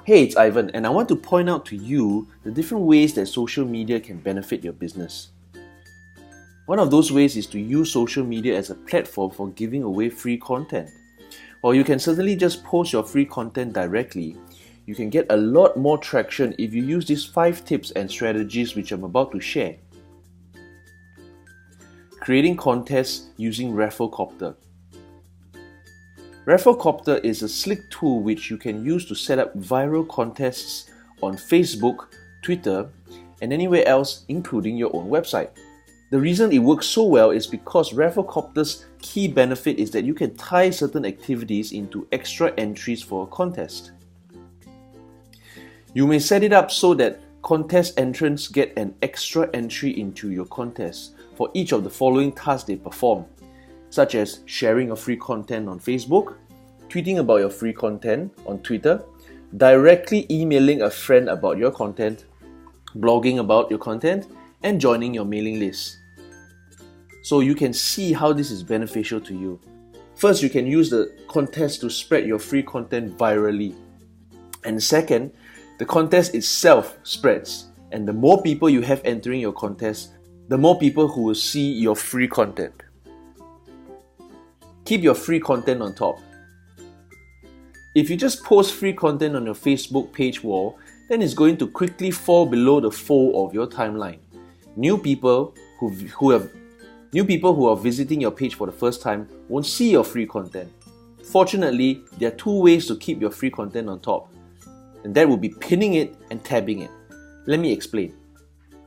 Hey, it's Ivan, and I want to point out to you the different ways that social media can benefit your business. One of those ways is to use social media as a platform for giving away free content. While you can certainly just post your free content directly, you can get a lot more traction if you use these 5 tips and strategies which I'm about to share. Creating contests using Rafflecopter. Rafflecopter is a slick tool which you can use to set up viral contests on Facebook, Twitter, and anywhere else, including your own website. The reason it works so well is because Rafflecopter's key benefit is that you can tie certain activities into extra entries for a contest. You may set it up so that contest entrants get an extra entry into your contest for each of the following tasks they perform, such as sharing your free content on Facebook, tweeting about your free content on Twitter, directly emailing a friend about your content, blogging about your content, and joining your mailing list. So you can see how this is beneficial to you. First, you can use the contest to spread your free content virally. And second, the contest itself spreads. And the more people you have entering your contest, the more people who will see your free content. Keep your free content on top. If you just post free content on your Facebook page wall, then it's going to quickly fall below the fold of your timeline. New people who are visiting your page for the first time won't see your free content. Fortunately, there are 2 ways to keep your free content on top, and that would be pinning it and tabbing it. Let me explain.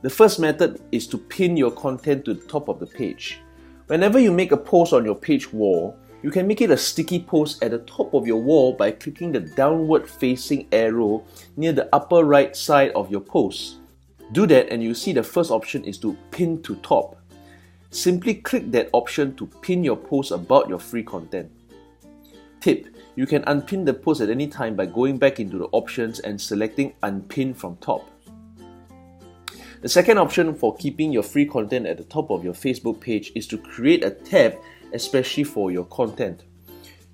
The first method is to pin your content to the top of the page. Whenever you make a post on your page wall, you can make it a sticky post at the top of your wall by clicking the downward facing arrow near the upper right side of your post. Do that and you see the first option is to pin to top. Simply click that option to pin your post about your free content. Tip: you can unpin the post at any time by going back into the options and selecting unpin from top. The second option for keeping your free content at the top of your Facebook page is to create a tab especially for your content.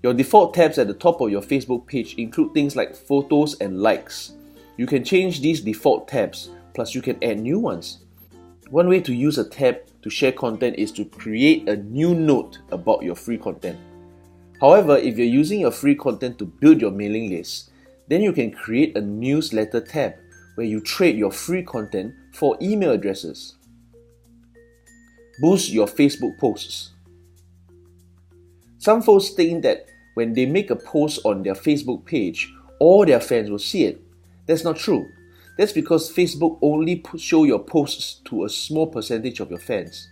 Your default tabs at the top of your Facebook page include things like photos and likes. You can change these default tabs, plus you can add new ones. One way to use a tab to share content is to create a new note about your free content. However, if you're using your free content to build your mailing list, then you can create a newsletter tab where you trade your free content for email addresses. Boost your Facebook posts. Some folks think that when they make a post on their Facebook page, all their fans will see it. That's not true. That's because Facebook only show your posts to a small percentage of your fans.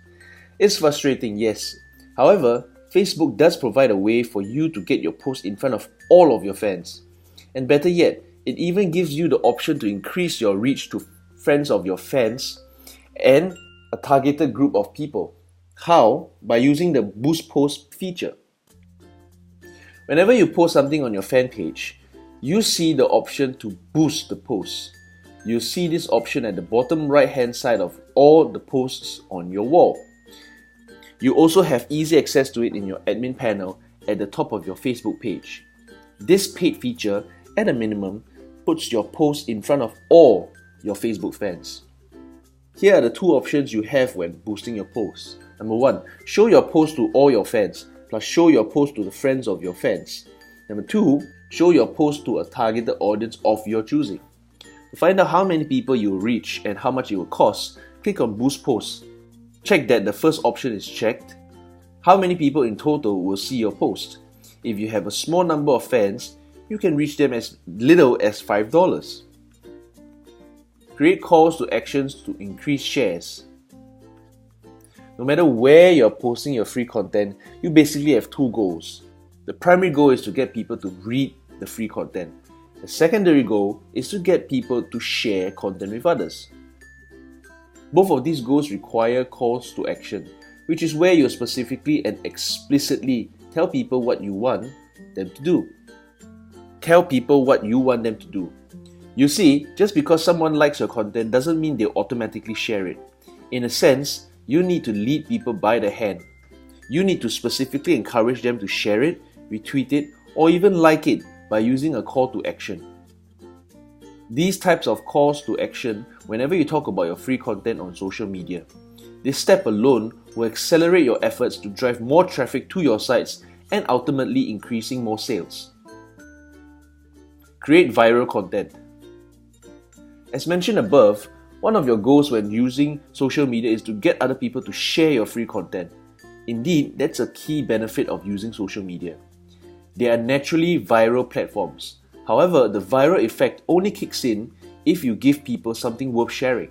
It's frustrating, yes. However, Facebook does provide a way for you to get your post in front of all of your fans. And better yet, it even gives you the option to increase your reach to friends of your fans and a targeted group of people. How? By using the Boost Post feature. Whenever you post something on your fan page, you see the option to boost the post. You see this option at the bottom right hand side of all the posts on your wall. You also have easy access to it in your admin panel at the top of your Facebook page. This paid feature, at a minimum, puts your post in front of all your Facebook fans. Here are the 2 options you have when boosting your posts. Number 1, show your post to all your fans, plus show your post to the friends of your fans. Number 2, show your post to a targeted audience of your choosing. To find out how many people you will reach and how much it will cost, click on Boost Posts. Check that the first option is checked. How many people in total will see your post? If you have a small number of fans, you can reach them as little as $5. Create calls to actions to increase shares. No matter where you're posting your free content, you basically have 2 goals. The primary goal is to get people to read the free content. The secondary goal is to get people to share content with others. Both of these goals require calls to action, which is where you specifically and explicitly tell people what you want them to do. Tell people what you want them to do. You see, just because someone likes your content doesn't mean they'll automatically share it. In a sense, you need to lead people by the hand. You need to specifically encourage them to share it, retweet it, or even like it by using a call to action. these types of calls to action whenever you talk about your free content on social media. This step alone will accelerate your efforts to drive more traffic to your sites and ultimately increasing more sales. Create viral content. As mentioned above, one of your goals when using social media is to get other people to share your free content. Indeed, that's a key benefit of using social media. They are naturally viral platforms. However, the viral effect only kicks in if you give people something worth sharing.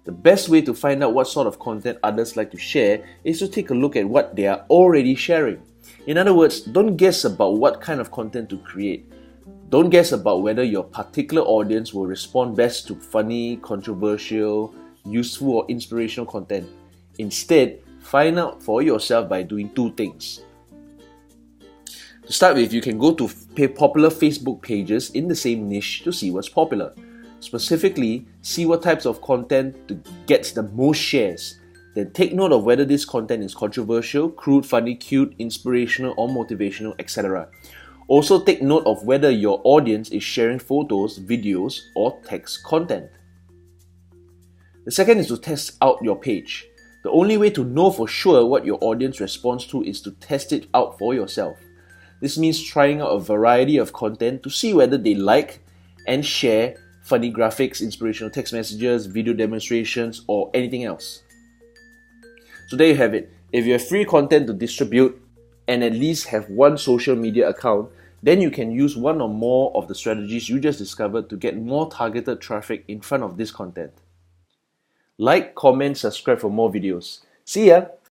The best way to find out what sort of content others like to share is to take a look at what they are already sharing. In other words, don't guess about what kind of content to create. Don't guess about whether your particular audience will respond best to funny, controversial, useful, or inspirational content. Instead, find out for yourself by doing two things. To start with, you can go to popular Facebook pages in the same niche to see what's popular. Specifically, see what types of content gets the most shares. Then take note of whether this content is controversial, crude, funny, cute, inspirational, or motivational, etc. Also take note of whether your audience is sharing photos, videos, or text content. The second is to test out your page. The only way to know for sure what your audience responds to is to test it out for yourself. This means trying out a variety of content to see whether they like and share funny graphics, inspirational text messages, video demonstrations, or anything else. So there you have it. If you have free content to distribute and at least have one social media account, then you can use one or more of the strategies you just discovered to get more targeted traffic in front of this content. Like, comment, subscribe for more videos. See ya!